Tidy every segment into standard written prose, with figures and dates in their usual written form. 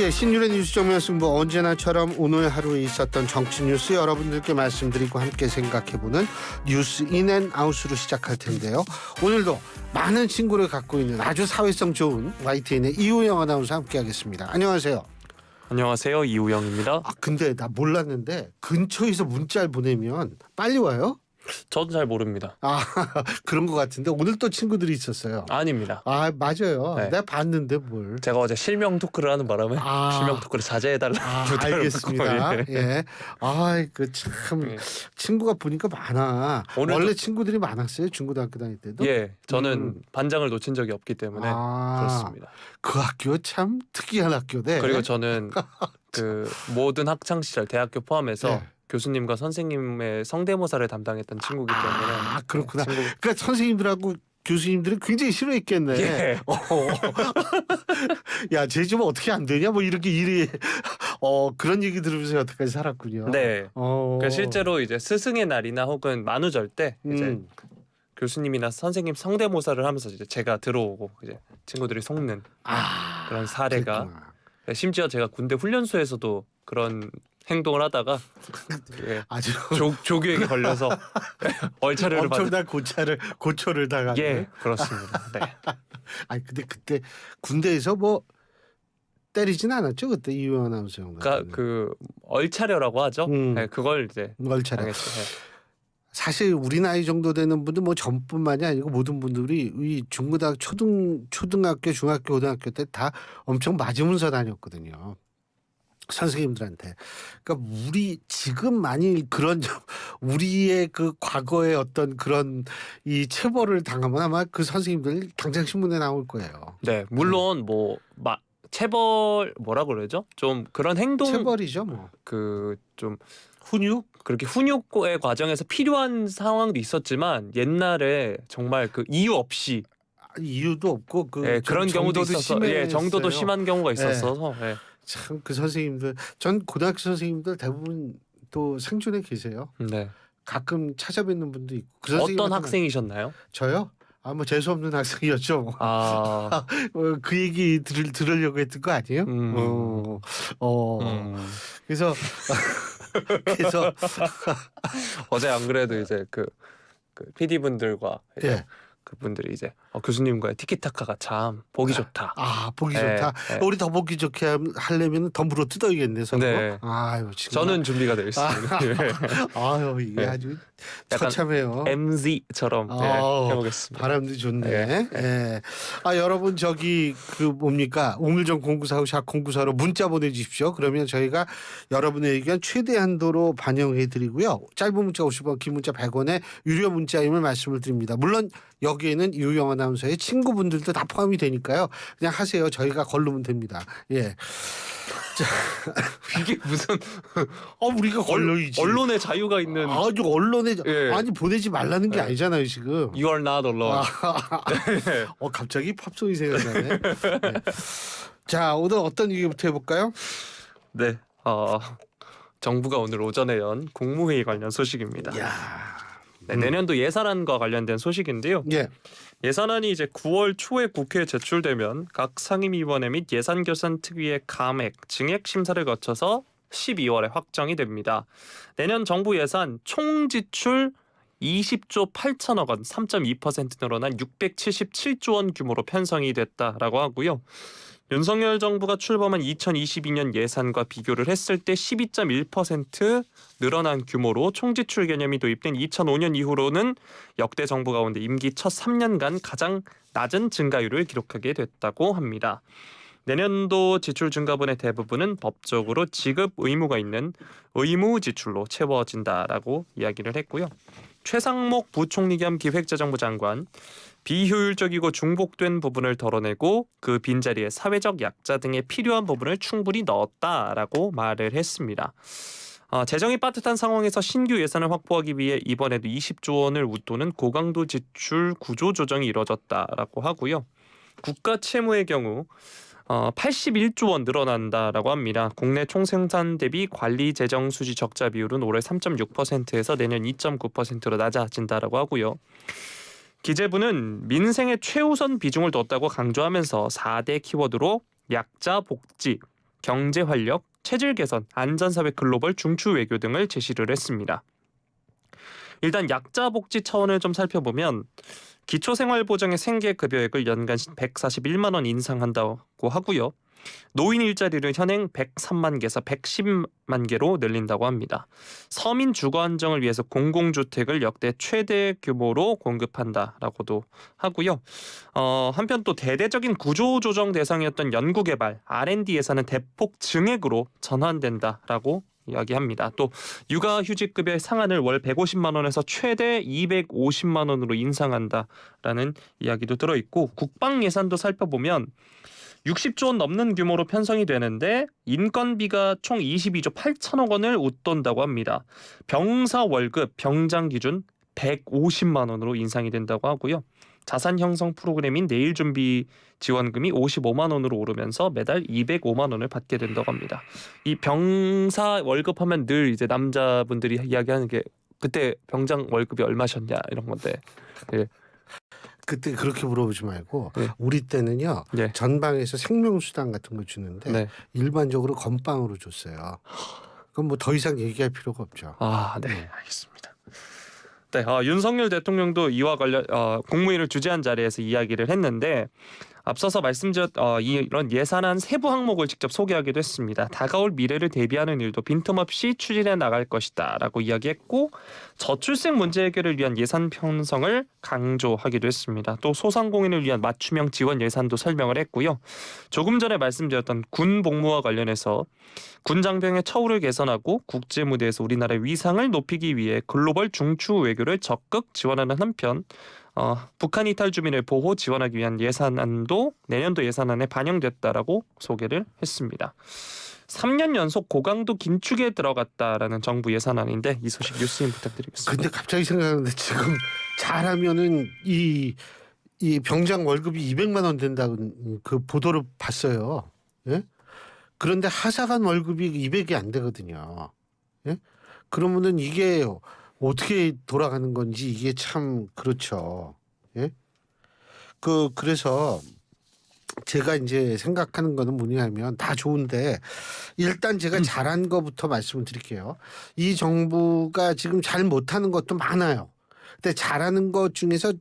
예, 신율의 뉴스 정면 승부 언제나처럼 오늘 하루에 있었던 정치 뉴스 여러분들께 말씀드리고 함께 생각해보는 뉴스 인앤아웃으로 시작할 텐데요. 오늘도 많은 친구를 갖고 있는 아주 사회성 좋은 YTN의 이우영 아나운서 함께하겠습니다. 안녕하세요. 안녕하세요, 이우영입니다. 근데 나 몰랐는데 근처에서 문자를 보내면 빨리 와요? 저도 잘 모릅니다. 그런 것 같은데 오늘 또 친구들이 있었어요. 아닙니다. 맞아요. 네. 내가 봤는데 뭘. 제가 어제 실명 토크를 하는 바람에 실명 토크를 자제해달라. 알겠습니다. 예. 예. 참 예. 친구가 보니까 많아. 오늘도- 원래 친구들이 많았어요. 중고등학교 다닐 때도. 예, 저는 반장을 놓친 적이 없기 때문에 그렇습니다. 그 학교 참 특이한 학교네. 그리고 저는 그 모든 학창 시절, 대학교 포함해서 네. 교수님과 선생님의 성대모사를 담당했던 친구이기 때문에 그렇구나. 친구... 그러니까 선생님들하고 교수님들은 굉장히 싫어했겠네. 예. 야, 쟤 좀 어떻게 안 되냐? 뭐 이렇게 일이 그런 얘기 들으면서 여태까지 살았군요. 네. 그러니까 실제로 이제 스승의 날이나 혹은 만우절 때 이제 교수님이나 선생님 성대모사를 하면서 이제 제가 들어오고 이제 친구들이 속는 그런 사례가 그랬구나. 심지어 제가 군대 훈련소에서도 그런 행동을 하다가 아주 조교에게 걸려서 얼차려를 엄청난 고초를 당하는. 예, 그렇습니다. 네. 근데 그때 군대에서 뭐 때리진 않았죠 그때 이우영 아나운서 형. 그러니까 그 얼차려라고 하죠. 네, 그걸 이제 얼차려. 당했어요. 사실 우리 나이 정도 되는 분들 뭐 전뿐만이 아니고 모든 분들이 이 중고등학교, 초등학교, 중학교, 고등학교 때 다 엄청 맞으면서 다녔거든요. 선생님들한테. 그러니까 우리 지금 만일 그런 우리의 그 과거의 어떤 그런 이 체벌을 당하면 아마 그 선생님들 당장 신문에 나올 거예요. 네, 물론 뭐 체벌 뭐라 그러죠? 좀 그런 행동 체벌이죠, 뭐. 그 좀 훈육? 그렇게 훈육의 과정에서 필요한 상황도 있었지만 옛날에 정말 그 이유 없이 이유도 없고 그런 경우도 있어서 정도도 심했어요. 심한 경우가 있었어서 참 그 선생님들 전 고등학교 선생님들 대부분 또 생존에 계세요. 네. 가끔 찾아뵙는 분도 있고. 그 어떤 학생이셨나요? 저요? 뭐 재수 없는 학생이었죠. 그 얘기 들으려고 했던 거 아니에요? 그래서 어제 안 그래도 이제 그 PD 분들과 그분들이 이제 교수님과의 티키타카가 참 보기 좋다. 보기 좋다. 우리 더 보기 좋게 하려면 더 물어 뜯어야겠네 서로. 네. 저는 준비가 되어 있습니다. 이게 아주 처참해요. MZ처럼 해보겠습니다. 바람도 좋네. 여러분 저기 그 뭡니까 우물정 0945 샵 0945로 문자 보내주십시오. 그러면 저희가 여러분의 의견 최대 한도로 반영해드리고요. 짧은 문자 50원, 긴 문자 100원에 유료 문자임을 말씀을 드립니다. 물론 여기에는 이우영 아나운서의 친구분들도 다 포함이 되니까요. 그냥 하세요. 저희가 걸르면 됩니다. 예. 이게 무슨 우리가 걸러야지. 언론의 자유가 있는 아주 언론에 보내지 말라는 게 아니잖아요 지금. You are not alone. 갑자기 팝송이 생각나네. 네. 자, 오늘 어떤 얘기부터 해볼까요? 네. 정부가 오늘 오전에 연 국무회의 관련 소식입니다. 내년도 예산안과 관련된 소식인데요. 예산안이 이제 9월 초에 국회에 제출되면 각 상임위원회 및 예산결산특위의 감액, 증액 심사를 거쳐서 12월에 확정이 됩니다. 내년 정부 예산 총 지출 20조 8천억 원, 3.2% 늘어난 677조 원 규모로 편성이 됐다라고 하고요. 윤석열 정부가 출범한 2022년 예산과 비교를 했을 때 12.1% 늘어난 규모로 총지출 개념이 도입된 2005년 이후로는 역대 정부 가운데 임기 첫 3년간 가장 낮은 증가율을 기록하게 됐다고 합니다. 내년도 지출 증가분의 대부분은 법적으로 지급 의무가 있는 의무 지출로 채워진다라고 이야기를 했고요. 최상목 부총리 겸 기획재정부 장관, 비효율적이고 중복된 부분을 덜어내고 그 빈자리에 사회적 약자 등의 필요한 부분을 충분히 넣었다라고 말을 했습니다. 재정이 빠듯한 상황에서 신규 예산을 확보하기 위해 이번에도 20조 원을 웃도는 고강도 지출 구조 조정이 이뤄졌다라고 하고요. 국가 채무의 경우 81조 원 늘어난다라고 합니다. 국내 총생산 대비 관리 재정 수지 적자 비율은 올해 3.6%에서 내년 2.9%로 낮아진다라고 하고요. 기재부는 민생에 최우선 비중을 뒀다고 강조하면서 4대 키워드로 약자 복지, 경제 활력, 체질 개선, 안전사회 글로벌 중추 외교 등을 제시를 했습니다. 일단 약자 복지 차원을 좀 살펴보면 기초생활보장의 생계급여액을 연간 141만 원 인상한다고 하고요. 노인 일자리를 현행 103만 개에서 110만 개로 늘린다고 합니다. 서민 주거 안정을 위해서 공공주택을 역대 최대 규모로 공급한다라고도 하고요. 한편 또 대대적인 구조조정 대상이었던 연구개발, R&D 예산은 대폭 증액으로 전환된다라고 이야기합니다. 또 육아휴직급여의 상한을 월 150만 원에서 최대 250만 원으로 인상한다라는 이야기도 들어있고 국방 예산도 살펴보면 60조 원 넘는 규모로 편성이 되는데 인건비가 총 22조 8천억 원을 웃돈다고 합니다. 병사 월급 병장 기준 150만 원으로 인상이 된다고 하고요. 자산 형성 프로그램인 내일 준비 지원금이 55만 원으로 오르면서 매달 205만 원을 받게 된다고 합니다. 이 병사 월급 하면 늘 이제 남자분들이 이야기하는 게 그때 병장 월급이 얼마셨냐 이런 건데. 예. 그때 그렇게 물어보지 말고 네. 우리 때는요. 네. 전방에서 생명수당 같은 거 주는데 네. 일반적으로 건빵으로 줬어요. 그럼 뭐 더 이상 얘기할 필요가 없죠. 네, 알겠습니다. 네, 윤석열 대통령도 이와 관련 국무회의를 주재한 자리에서 이야기를 했는데 앞서서 말씀드렸 이런 예산안 세부 항목을 직접 소개하기도 했습니다. 다가올 미래를 대비하는 일도 빈틈없이 추진해 나갈 것이다라고 이야기했고 저출생 문제 해결을 위한 예산 편성을 강조하기도 했습니다. 또 소상공인을 위한 맞춤형 지원 예산도 설명을 했고요. 조금 전에 말씀드렸던 군 복무와 관련해서 군 장병의 처우를 개선하고 국제 무대에서 우리나라의 위상을 높이기 위해 글로벌 중추 외교를 적극 지원하는 한편 북한 이탈 주민을 보호 지원하기 위한 예산안도 내년도 예산안에 반영됐다라고 소개를 했습니다. 3년 연속 고강도 긴축에 들어갔다라는 정부 예산안인데 이 소식 뉴스인 부탁드리겠습니다. 근데 갑자기 생각하는데 지금 잘하면은 이 병장 월급이 200만 원 된다는 그 보도를 봤어요. 예? 그런데 하사관 월급이 200이 안 되거든요. 예? 그러면은 이게 어떻게 돌아가는 건지 이게 참 그렇죠. 예? 그래서 제가 이제 생각하는 거는 뭐냐면 다 좋은데 일단 제가 잘한 거부터 말씀을 드릴게요. 이 정부가 지금 잘 못하는 것도 많아요. 근데 잘하는 것 중에서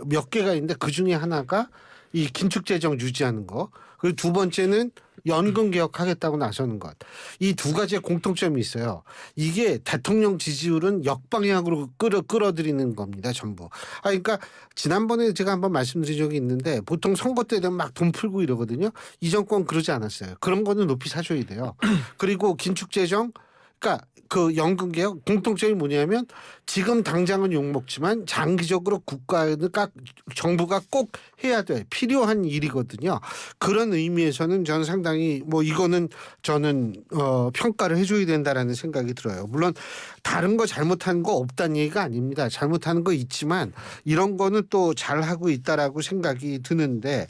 몇 개가 있는데 그 중에 하나가 이 긴축 재정 유지하는 거. 그리고 두 번째는 연금 개혁하겠다고 나서는 것. 이 두 가지의 공통점이 있어요. 이게 대통령 지지율은 역방향으로 끌어들이는 겁니다. 전부. 그러니까 지난번에 제가 한번 말씀드린 적이 있는데 보통 선거 때 되면 막 돈 풀고 이러거든요. 이 정권 그러지 않았어요. 그런 거는 높이 사줘야 돼요. 그리고 긴축 재정 그러니까 그 연금 개혁 공통점이 뭐냐면 지금 당장은 욕먹지만 장기적으로 정부가 꼭 해야 돼 필요한 일이거든요. 그런 의미에서는 저는 상당히 뭐 이거는 저는 평가를 해줘야 된다라는 생각이 들어요. 물론 다른 거 잘못하는 거 없다는 얘기가 아닙니다. 잘못하는 거 있지만 이런 거는 또 잘하고 있다라고 생각이 드는데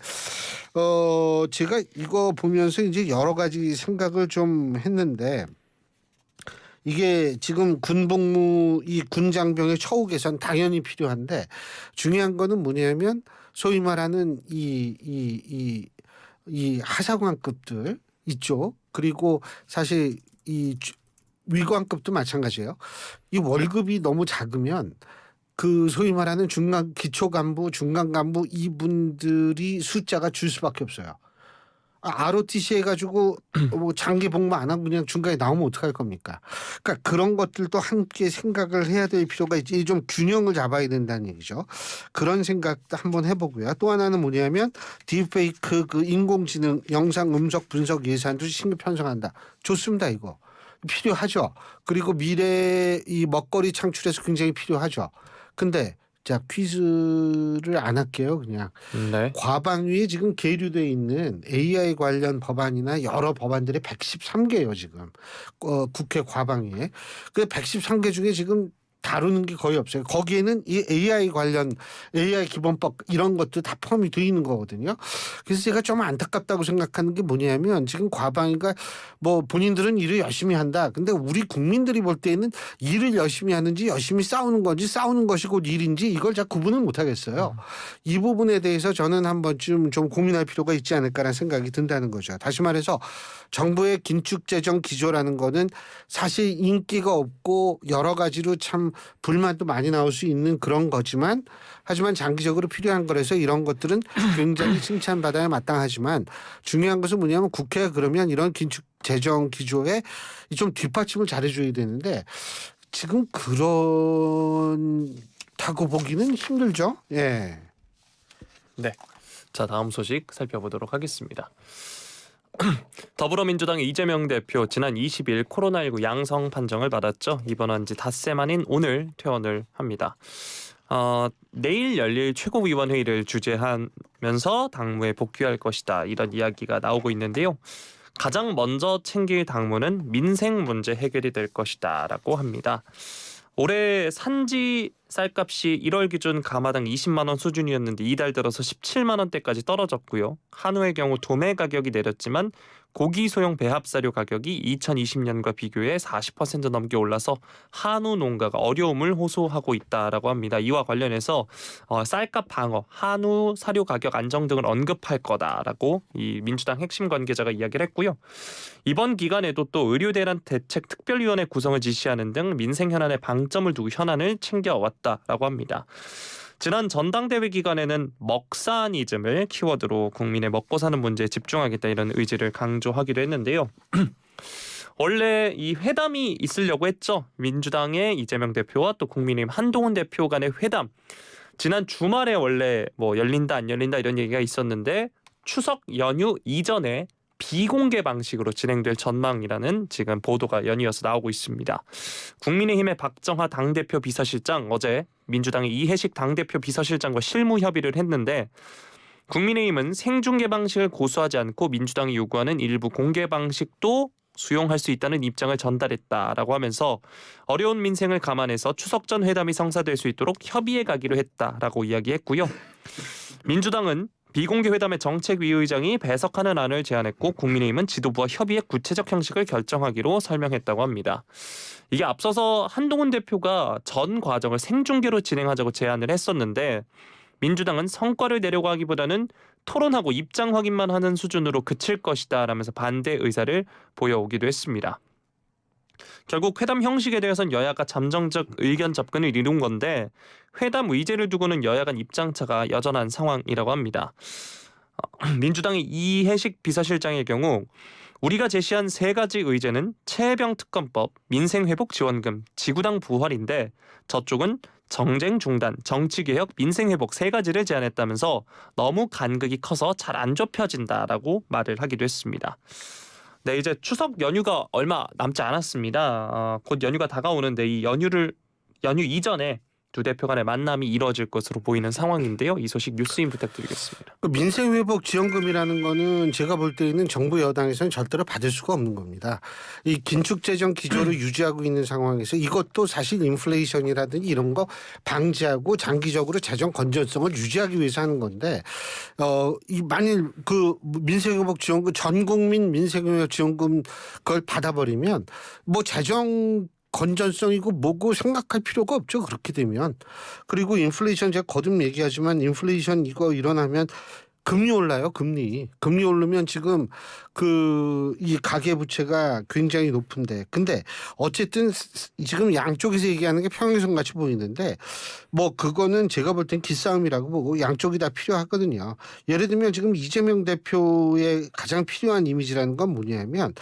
제가 이거 보면서 이제 여러 가지 생각을 좀 했는데 이게 지금 군복무 이 군장병의 처우 개선 당연히 필요한데 중요한 거는 뭐냐면 소위 말하는 이 하사관급들 있죠. 그리고 사실 이 위관급도 마찬가지예요. 이 월급이 너무 작으면 그 소위 말하는 중간 기초간부, 중간간부 이분들이 숫자가 줄 수밖에 없어요. ROTC 해가지고 뭐 장기 복무 안 하고 그냥 중간에 나오면 어떡할 겁니까? 그러니까 그런 것들도 함께 생각을 해야 될 필요가 있지. 좀 균형을 잡아야 된다는 얘기죠. 그런 생각도 한번 해보고요. 또 하나는 뭐냐면 딥페이크 그 인공지능 영상 음성 분석 예산도 신규 편성한다. 좋습니다 이거. 필요하죠. 그리고 미래 이 먹거리 창출에서 굉장히 필요하죠. 근데 자 퀴즈를 안 할게요. 그냥 네. 과방위에 지금 계류돼 있는 AI 관련 법안이나 여러 법안들이 113개예요. 지금 국회 과방위에. 그 113개 중에 지금 다루는 게 거의 없어요. 거기에는 이 AI 관련 AI 기본법 이런 것도 다 포함이 되어 있는 거거든요. 그래서 제가 좀 안타깝다고 생각하는 게 뭐냐면 지금 과방위가 뭐 본인들은 일을 열심히 한다. 근데 우리 국민들이 볼 때에는 일을 열심히 하는지 열심히 싸우는 건지 싸우는 것이 곧 일인지 이걸 잘 구분을 못 하겠어요. 이 부분에 대해서 저는 한 번쯤 좀 고민할 필요가 있지 않을까라는 생각이 든다는 거죠. 다시 말해서 정부의 긴축재정 기조라는 거는 사실 인기가 없고 여러 가지로 참 불만도 많이 나올 수 있는 그런 거지만 하지만 장기적으로 필요한 거라서 이런 것들은 굉장히 칭찬받아야 마땅하지만 중요한 것은 뭐냐면 국회가 그러면 이런 긴축재정 기조에 좀 뒷받침을 잘해줘야 되는데 지금 그렇다고 보기는 힘들죠. 예. 네. 자, 다음 소식 살펴보도록 하겠습니다. 더불어민주당의 이재명 대표 지난 20일 코로나19 양성 판정을 받았죠. 입원한 지 닷새 만인 오늘 퇴원을 합니다. 내일 열릴 최고위원회의를 주재하면서 당무에 복귀할 것이다. 이런 이야기가 나오고 있는데요. 가장 먼저 챙길 당무는 민생 문제 해결이 될 것이다 라고 합니다. 올해 산지 쌀값이 1월 기준 가마당 20만 원 수준이었는데 이달 들어서 17만 원대까지 떨어졌고요. 한우의 경우 도매 가격이 내렸지만 고기 소형 배합사료 가격이 2020년과 비교해 40% 넘게 올라서 한우 농가가 어려움을 호소하고 있다라고 합니다. 이와 관련해서 쌀값 방어, 한우 사료 가격 안정 등을 언급할 거다라고 이 민주당 핵심 관계자가 이야기를 했고요. 이번 기간에도 또 의료대란 대책 특별위원회 구성을 지시하는 등 민생 현안에 방점을 두고 현안을 챙겨왔다라고 합니다. 지난 전당대회 기간에는 먹사니즘을 키워드로 국민의 먹고 사는 문제에 집중하겠다 이런 의지를 강조하기도 했는데요. 원래 이 회담이 있으려고 했죠. 민주당의 이재명 대표와 또 국민의힘 한동훈 대표 간의 회담. 지난 주말에 원래 뭐 열린다 안 열린다 이런 얘기가 있었는데 추석 연휴 이전에 비공개 방식으로 진행될 전망이라는 지금 보도가 연이어서 나오고 있습니다. 국민의힘의 박정하 당대표 비서실장 어제 민주당의 이해식 당대표 비서실장과 실무 협의를 했는데 국민의힘은 생중계 방식을 고수하지 않고 민주당이 요구하는 일부 공개 방식도 수용할 수 있다는 입장을 전달했다라고 하면서 어려운 민생을 감안해서 추석 전 회담이 성사될 수 있도록 협의해 가기로 했다라고 이야기했고요. 민주당은 비공개 회담의 정책위 의장이 배석하는 안을 제안했고 국민의힘은 지도부와 협의의 구체적 형식을 결정하기로 설명했다고 합니다. 이게 앞서서 한동훈 대표가 전 과정을 생중계로 진행하자고 제안을 했었는데 민주당은 성과를 내려고 하기보다는 토론하고 입장 확인만 하는 수준으로 그칠 것이다 라면서 반대 의사를 보여오기도 했습니다. 결국 회담 형식에 대해서는 여야가 잠정적 의견 접근을 이룬 건데 회담 의제를 두고는 여야 간 입장차가 여전한 상황이라고 합니다. 민주당의 이해식 비서실장의 경우 우리가 제시한 세 가지 의제는 최혜병 특검법, 민생회복지원금, 지구당 부활인데 저쪽은 정쟁 중단, 정치개혁, 민생회복 세 가지를 제안했다면서 너무 간극이 커서 잘 안 좁혀진다라고 말을 하기도 했습니다. 네, 이제 추석 연휴가 얼마 남지 않았습니다. 곧 연휴가 다가오는데 이 연휴 이전에 두 대표 간의 만남이 이뤄질 것으로 보이는 상황인데요. 이 소식 뉴스인 부탁드리겠습니다. 민생회복 지원금이라는 거는 제가 볼 때는 정부 여당에서는 절대로 받을 수가 없는 겁니다. 이 긴축재정 기조를 유지하고 있는 상황에서 이것도 사실 인플레이션이라든지 이런 거 방지하고 장기적으로 재정 건전성을 유지하기 위해서 하는 건데 이 만일 그 민생회복 지원금 전 국민 민생회복 지원금 그걸 받아버리면 뭐 재정 건전성이고 뭐고 생각할 필요가 없죠. 그렇게 되면. 그리고 인플레이션 제가 거듭 얘기하지만 인플레이션 이거 일어나면 금리 올라요. 금리 오르면 지금 이 가계부채가 굉장히 높은데 근데 어쨌든 지금 양쪽에서 얘기하는 게 평행선 같이 보이는데 뭐 그거는 제가 볼 땐 기싸움이라고 보고 양쪽이 다 필요하거든요. 예를 들면 지금 이재명 대표의 가장 필요한 이미지라는 건 뭐냐면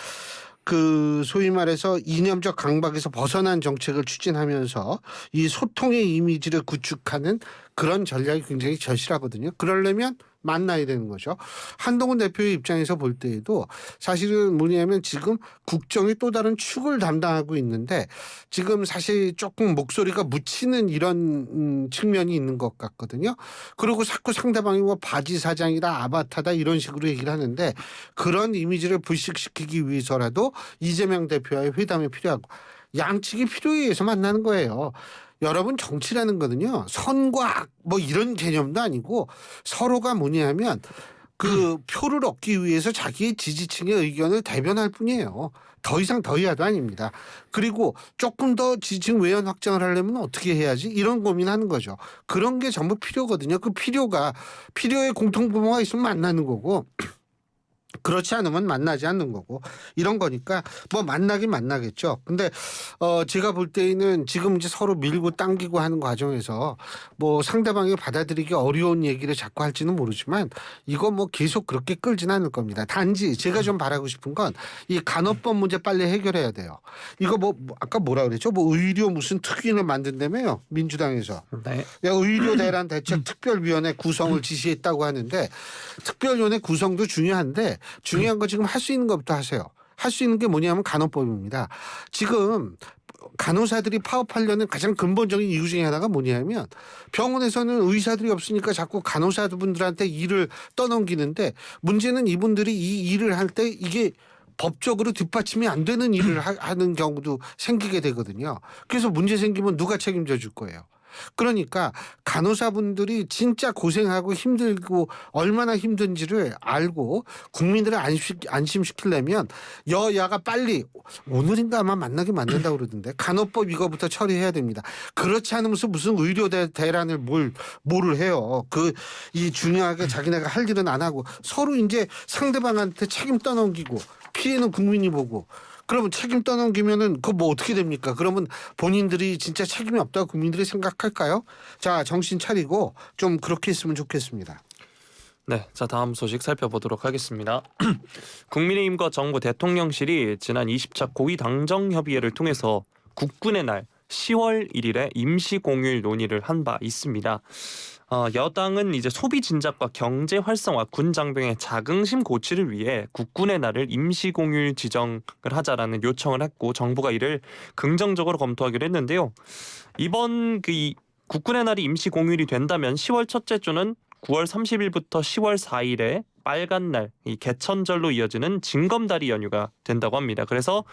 그 소위 말해서 이념적 강박에서 벗어난 정책을 추진하면서 이 소통의 이미지를 구축하는 그런 전략이 굉장히 절실하거든요. 그러려면 만나야 되는 거죠. 한동훈 대표의 입장에서 볼 때에도 사실은 뭐냐면 지금 국정의 또 다른 축을 담당하고 있는데 지금 사실 조금 목소리가 묻히는 이런 측면이 있는 것 같거든요. 그리고 자꾸 상대방이 뭐 바지 사장이다 아바타다 이런 식으로 얘기를 하는데 그런 이미지를 불식시키기 위해서라도 이재명 대표와의 회담이 필요하고 양측이 필요에 의해서 만나는 거예요. 여러분 정치라는 거는요 선과 악 뭐 이런 개념도 아니고 서로가 뭐냐면 그 표를 얻기 위해서 자기의 지지층의 의견을 대변할 뿐이에요. 더 이상 더 이하도 아닙니다. 그리고 조금 더 지지층 외연 확장을 하려면 어떻게 해야지 이런 고민하는 거죠. 그런 게 전부 필요거든요. 그 필요에 공통분모가 있으면 만나는 거고 그렇지 않으면 만나지 않는 거고 이런 거니까 뭐 만나긴 만나겠죠. 근데 제가 볼 때에는 지금 이제 서로 밀고 당기고 하는 과정에서 뭐 상대방이 받아들이기 어려운 얘기를 자꾸 할지는 모르지만 이거 뭐 계속 그렇게 끌진 않을 겁니다. 단지 제가 좀 바라고 싶은 건 이 간호법 문제 빨리 해결해야 돼요. 이거 뭐 아까 뭐라 그랬죠? 뭐 의료 무슨 특위를 만든다며요. 민주당에서. 네. 의료 대란 대책 특별위원회 구성을 지시했다고 하는데 특별위원회 구성도 중요한데 중요한 거 지금 할 수 있는 것부터 하세요. 할 수 있는 게 뭐냐면 간호법입니다. 지금 간호사들이 파업하려는 가장 근본적인 이유 중에 하나가 뭐냐면 병원에서는 의사들이 없으니까 자꾸 간호사분들한테 일을 떠넘기는데 문제는 이분들이 이 일을 할 때 이게 법적으로 뒷받침이 안 되는 일을 하는 경우도 생기게 되거든요. 그래서 문제 생기면 누가 책임져 줄 거예요. 그러니까 간호사분들이 진짜 고생하고 힘들고 얼마나 힘든지를 알고 국민들을 안심시키려면 여야가 빨리 오늘인가 아마 만나긴 만난다고 그러던데 간호법 이거부터 처리해야 됩니다. 그렇지 않으면서 무슨 의료 대란을 뭐를 해요. 이 중요하게 자기네가 할 일은 안 하고 서로 이제 상대방한테 책임 떠넘기고 피해는 국민이 보고 그러면 책임 떠넘기면은 그거 뭐 어떻게 됩니까? 그러면 본인들이 진짜 책임이 없다고 국민들이 생각할까요? 자, 정신 차리고 좀 그렇게 했으면 좋겠습니다. 네, 자 다음 소식 살펴보도록 하겠습니다. 국민의힘과 정부 대통령실이 지난 20차 고위 당정 협의회를 통해서 국군의 날 10월 1일에 임시 공휴일 논의를 한 바 있습니다. 여당은 이제 소비 진작과 경제 활성화, 군 장병의 자긍심 고취를 위해 국군의 날을 임시 공휴일 지정을 하자라는 요청을 했고 정부가 이를 긍정적으로 검토하기로 했는데요. 이번 이 국군의 날이 임시 공휴일이 된다면 10월 첫째 주는 9월 30일부터 10월 4일에 빨간 날, 이 개천절로 이어지는 징검다리 연휴가 된다고 합니다. 그래서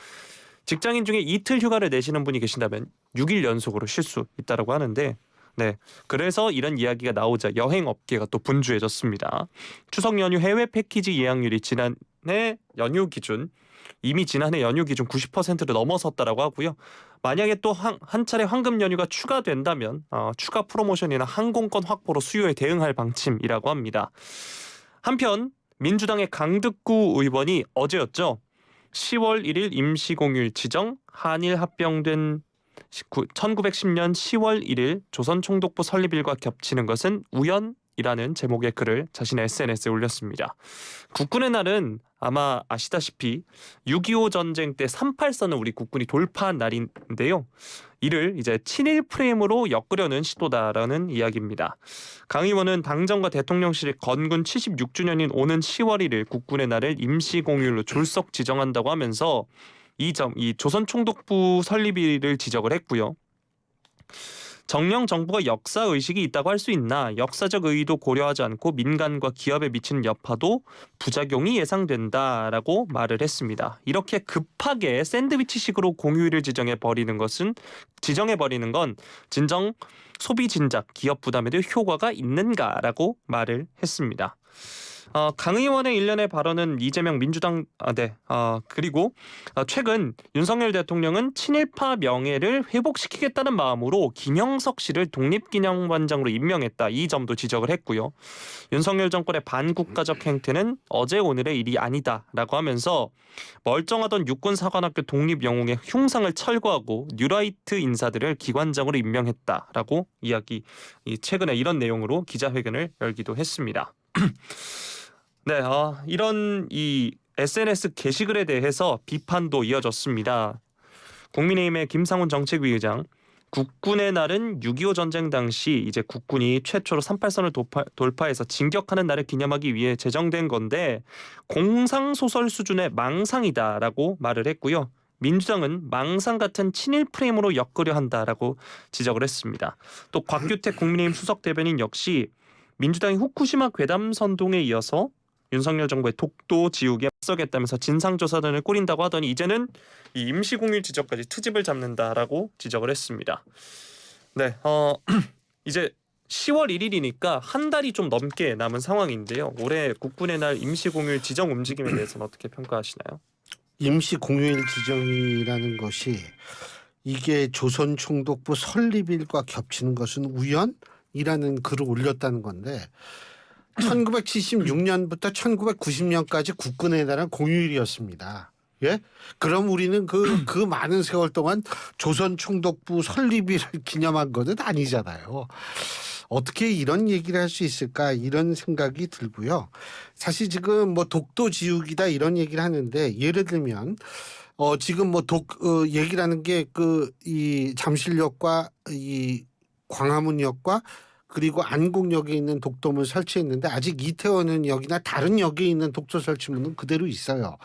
직장인 중에 이틀 휴가를 내시는 분이 계신다면 6일 연속으로 쉴 수 있다고 하는데 네, 그래서 이런 이야기가 나오자 여행 업계가 또 분주해졌습니다. 추석 연휴 해외 패키지 예약률이 지난해 연휴 기준 이미 지난해 연휴 기준 90%를 넘어섰다라고 하고요. 만약에 또 한 차례 황금 연휴가 추가된다면 추가 프로모션이나 항공권 확보로 수요에 대응할 방침이라고 합니다. 한편 민주당의 강득구 의원이 어제였죠. 10월 1일 임시공휴일 지정, 한일 합병된 1910년 10월 1일 조선총독부 설립일과 겹치는 것은 우연이라는 제목의 글을 자신의 SNS에 올렸습니다. 국군의 날은 아마 아시다시피 6.25 전쟁 때 38선을 우리 국군이 돌파한 날인데요. 이를 이제 친일 프레임으로 엮으려는 시도다라는 이야기입니다. 강 의원은 당정과 대통령실이 건군 76주년인 오는 10월 1일 국군의 날을 임시공휴일로 졸속 지정한다고 하면서 이 조선총독부 설립일을 지적을 했고요. 정령 정부가 역사 의식이 있다고 할 수 있나 역사적 의의도 고려하지 않고 민간과 기업에 미치는 여파도 부작용이 예상된다라고 말을 했습니다. 이렇게 급하게 샌드위치식으로 공휴일을 지정해 버리는 건 진정 소비 진작, 기업 부담에도 효과가 있는가라고 말을 했습니다. 강 의원의 일련의 발언은 이재명 민주당 그리고 최근 윤석열 대통령은 친일파 명예를 회복시키겠다는 마음으로 김형석 씨를 독립기념관장으로 임명했다. 이 점도 지적을 했고요. 윤석열 정권의 반국가적 행태는 어제 오늘의 일이 아니다라고 하면서 멀쩡하던 육군사관학교 독립영웅의 흉상을 철거하고 뉴라이트 인사들을 기관장으로 임명했다라고 최근에 이런 내용으로 기자회견을 열기도 했습니다. 네, 이런 이 SNS 게시글에 대해서 비판도 이어졌습니다. 국민의힘의 김상훈 정책위 의장, 국군의 날은 6.25 전쟁 당시 이제 국군이 최초로 38선을 돌파해서 진격하는 날을 기념하기 위해 제정된 건데 공상소설 수준의 망상이다라고 말을 했고요. 민주당은 망상 같은 친일 프레임으로 엮으려 한다라고 지적을 했습니다. 또 곽규택 국민의힘 수석 대변인 역시 민주당이 후쿠시마 괴담 선동에 이어서 윤석열 정부의 독도 지우개에 맞서겠다면서 진상조사단을 꾸린다고 하더니 이제는 이 임시공휴일 지적까지 트집을 잡는다라고 지적을 했습니다. 네, 이제 10월 1일이니까 한 달이 좀 넘게 남은 상황인데요. 올해 국군의 날 임시공휴일 지정 움직임에 대해서는 어떻게 평가하시나요? 임시공휴일 지정이라는 것이 이게 조선총독부 설립일과 겹치는 것은 우연이라는 글을 올렸다는 건데 1976년부터 1990년까지 국군의 날은 공휴일이었습니다. 예? 그럼 우리는 그 많은 세월 동안 조선총독부 설립일을 기념한 것은 아니잖아요. 어떻게 이런 얘기를 할 수 있을까 이런 생각이 들고요. 사실 지금 뭐 독도 지우기다 이런 얘기를 하는데 예를 들면 지금 뭐 얘기를 하는 게 이 잠실역과 이 광화문역과 그리고 안국역에 있는 독도문 설치했는데 아직 이태원 역이나 다른 역에 있는 독도 설치문은 그대로 있어요.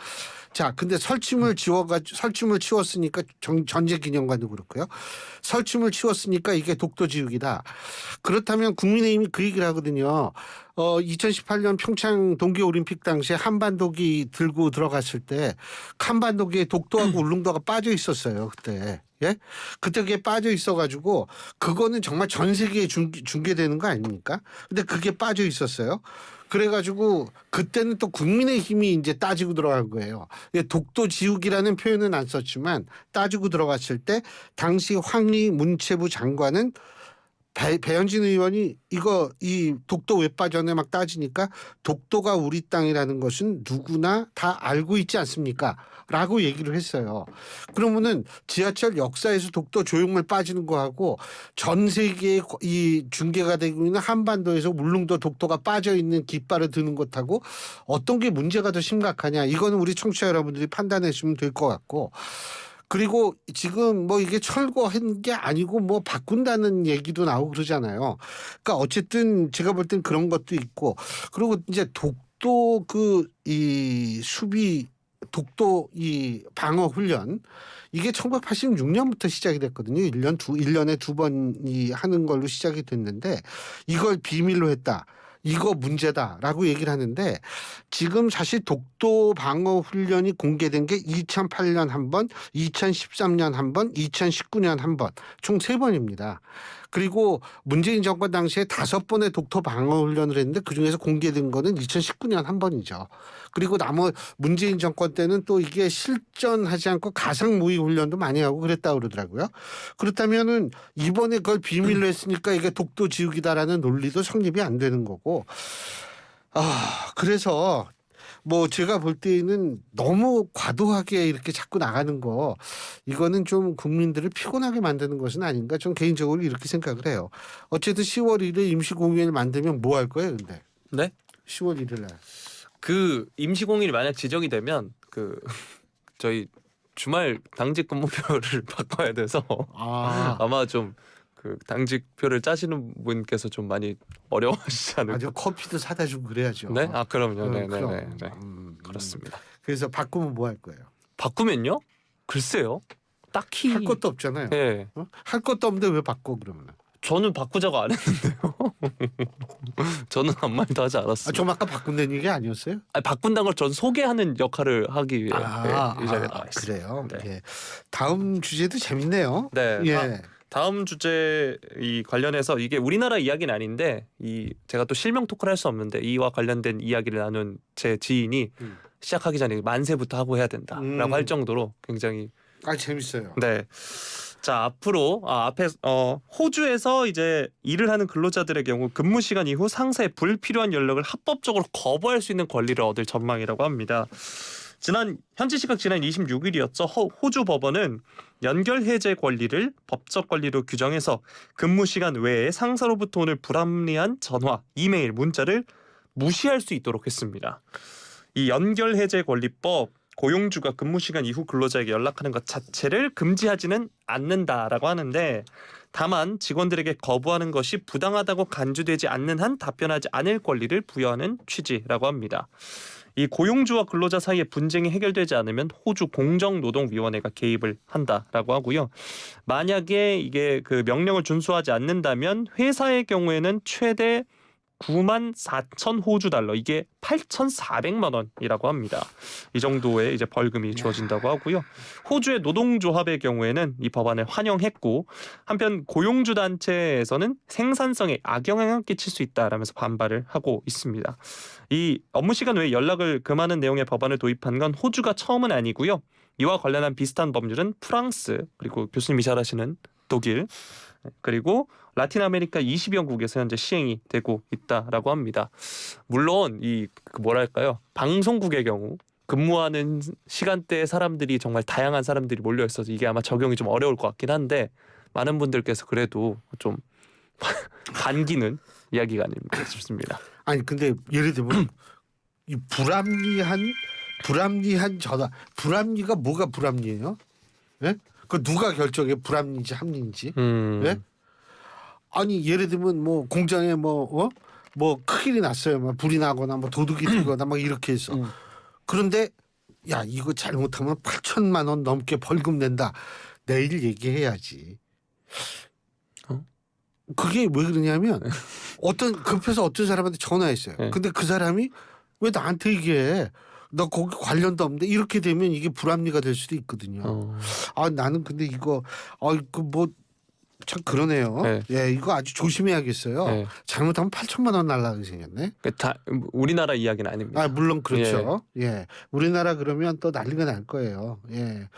자, 근데 설치물 치웠으니까 전제기념관도 그렇고요. 설치물 치웠으니까 이게 독도 지우기다. 그렇다면 국민의힘이 그 얘기를 하거든요. 2018년 평창 동계올림픽 당시에 한반도기 들고 들어갔을 때 한반도기에 독도하고 울릉도가 빠져 있었어요. 그때. 예? 그때 그게 빠져 있어가지고 그거는 정말 전 세계에 중계되는 거 아닙니까? 근데 그게 빠져 있었어요. 그래가지고 그때는 또 국민의힘이 이제 따지고 들어간 거예요. 독도 지우기라는 표현은 안 썼지만 따지고 들어갔을 때 당시 황희 문체부 장관은 배현진 의원이 이 독도 왜 빠졌네 막 따지니까 독도가 우리 땅이라는 것은 누구나 다 알고 있지 않습니까? 라고 얘기를 했어요. 그러면은 지하철 역사에서 독도 조형물 빠지는 거하고 전 세계에 이 중계가 되고 있는 한반도에서 울릉도 독도가 빠져 있는 깃발을 드는 것하고 어떤 게 문제가 더 심각하냐. 이거는 우리 청취자 여러분들이 판단해 주시면 될 것 같고 그리고 지금 뭐 이게 철거한 게 아니고 뭐 바꾼다는 얘기도 나오고 그러잖아요. 그러니까 어쨌든 제가 볼 땐 그런 것도 있고 그리고 이제 독도 이 수비 독도 이 방어 훈련 이게 1986년부터 시작이 됐거든요. 1년에 두 번이 하는 걸로 시작이 됐는데 이걸 비밀로 했다. 이거 문제다라고 얘기를 하는데 지금 사실 독도 방어 훈련이 공개된 게 2008년 한 번, 2013년 한 번, 2019년 한 번, 총 3번입니다. 그리고 문재인 정권 당시에 5번의 독도 방어 훈련을 했는데 그중에서 공개된 거는 2019년 한 번이죠. 그리고 문재인 정권 때는 또 이게 실전하지 않고 가상 무기 훈련도 많이 하고 그랬다고 그러더라고요. 그렇다면은 이번에 그걸 비밀로 했으니까 이게 독도 지우기다라는 논리도 성립이 안 되는 거고. 그래서 뭐 제가 볼 때는 너무 과도하게 이렇게 자꾸 나가는 거 이거는 좀 국민들을 피곤하게 만드는 것은 아닌가 좀 개인적으로 이렇게 생각을 해요. 어쨌든 10월 1일 임시공휴일 만들면 뭐 할 거예요 근데? 네? 10월 1일 날. 그 임시공휴일이 만약 지정이 되면 저희 주말 당직 근무표를 바꿔야 돼서 아마 좀 당직표를 짜시는 분께서 좀 많이 어려워하시지 않을까. 아주 커피도 사다 주고 그래야죠. 네? 그럼요. 네. 그렇습니다. 그래서 바꾸면 뭐 할 거예요? 바꾸면요? 글쎄요. 딱히 할 것도 없잖아요. 네. 할 것도 없는데 왜 바꿔 그러면? 저는 바꾸자고 안 했는데요. 저는 아무 말도 하지 않았어요. 좀 아까 바꾼다는 얘기 아니었어요? 바꾼다는 걸 전 소개하는 역할을 하기 위해 이 자리에 나와 있어요. 그래요? 네. 예. 다음 주제도 재밌네요. 네. 예. 다음 주제 이 관련해서 이게 우리나라 이야기는 아닌데 제가 또 실명 토크를 할 수 없는데 이와 관련된 이야기를 나눈 제 지인이 시작하기 전에 만세부터 하고 해야 된다라고 할 정도로 굉장히 재밌어요. 네. 자, 앞으로 호주에서 이제 일을 하는 근로자들의 경우 근무 시간 이후 상사의 불필요한 연락을 합법적으로 거부할 수 있는 권리를 얻을 전망이라고 합니다. 현지 시각 지난 26일이었죠. 호주 법원은 연결 해제 권리를 법적 권리로 규정해서 근무 시간 외에 상사로부터 오는 불합리한 전화, 이메일, 문자를 무시할 수 있도록 했습니다. 이 연결 해제 권리법 고용주가 근무 시간 이후 근로자에게 연락하는 것 자체를 금지하지는 않는다라고 하는데 다만 직원들에게 거부하는 것이 부당하다고 간주되지 않는 한 답변하지 않을 권리를 부여하는 취지라고 합니다. 이 고용주와 근로자 사이의 분쟁이 해결되지 않으면 호주 공정노동위원회가 개입을 한다라고 하고요. 만약에 이게 명령을 준수하지 않는다면 회사의 경우에는 최대 94,000 호주 달러, 이게 8,400만 원이라고 합니다. 이 정도의 이제 벌금이 주어진다고 하고요. 호주의 노동조합의 경우에는 이 법안을 환영했고, 한편 고용주 단체에서는 생산성에 악영향을 끼칠 수 있다라면서 반발을 하고 있습니다. 이 업무 시간 외에 연락을 금하는 내용의 법안을 도입한 건 호주가 처음은 아니고요. 이와 관련한 비슷한 법률은 프랑스, 그리고 교수님이 잘 아시는 독일, 그리고 라틴 아메리카 20여국에서 현재 시행이 되고 있다라고 합니다. 물론 이 뭐랄까요, 방송국의 경우 근무하는 시간대에 사람들이 정말 다양한 사람들이 몰려 있어서 이게 아마 적용이 좀 어려울 것 같긴 한데, 많은 분들께서 그래도 좀 반기는 이야기가 아닙니까 싶습니다. 아니 근데 예를 들면 이 불합리한 전화, 불합리가 뭐가 불합리해요? 예? 그 누가 결정해? 불합리인지 합리인지? 예? 아니 예를 들면 뭐 공장에 뭐 큰일이 났어요. 막 불이 나거나 뭐 도둑이 들거나 막 이렇게 해서. 그런데 야 이거 잘못하면 8천만 원 넘게 벌금 낸다. 내일 얘기해야지. 그게 왜 그러냐면 급해서 어떤 사람한테 전화했어요. 네. 근데 그 사람이 왜 나한테 얘기해? 나 거기 관련도 없는데, 이렇게 되면 이게 불합리가 될 수도 있거든요. 아 나는 근데 이거 뭐 참 그러네요. 네. 예, 이거 아주 조심해야겠어요. 네. 잘못하면 8천만 원 날라가게 생겼네. 다 우리나라 이야기는 아닙니다. 아 물론 그렇죠. 예, 우리나라 그러면 또 난리가 날 거예요. 예,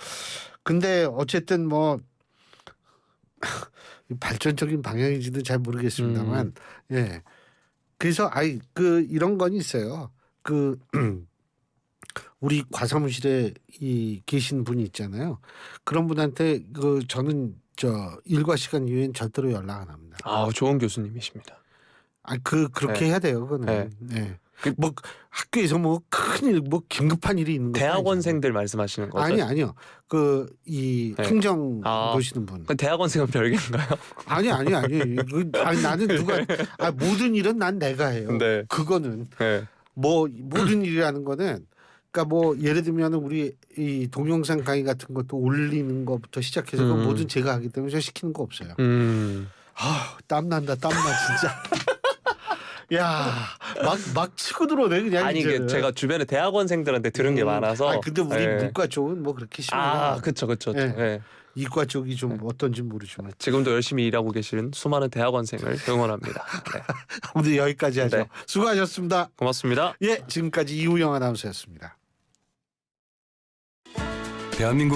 근데 어쨌든 뭐 발전적인 방향인지는 잘 모르겠습니다만, 예, 그래서 이런 건 있어요. 우리 과사무실에 계신 분이 있잖아요. 그런 분한테 저는 일과 시간 이후엔 절대로 연락 안 합니다. 아, 좋은 교수님이십니다. 그렇게 해야 돼요, 그거는. 네. 뭐 학교에서 뭐 큰일, 뭐 긴급한 일이 있는 거. 대학원생들 말씀하시는 거죠? 아니요. 행정 보시는 분. 대학원생은 별개인가요? 아니. 나는 모든 일은 난 내가 해요. 네. 그거는 네. 뭐 모든 일이라는 거는, 그러니까 뭐 예를 들면 우리 이 동영상 강의 같은 것도 올리는 것부터 시작해서 그건 모든 제가 하기 때문에 저 시키는 거 없어요. 땀난다 진짜. 야, 막 치고 들어오네 그냥. 아니 이게 제가 주변에 대학원생들한테 들은 게 많아서. 근데 우리 문과 쪽은 뭐 그렇게 심해요. 그렇죠. 네. 네. 이과 쪽이 좀 어떤지 모르지만 지금도 열심히 일하고 계시는 수많은 대학원생을 응원합니다. 네. 오늘 여기까지 하죠. 네. 수고하셨습니다. 고맙습니다. 예, 지금까지 이우영 아나운서였습니다. 대한민국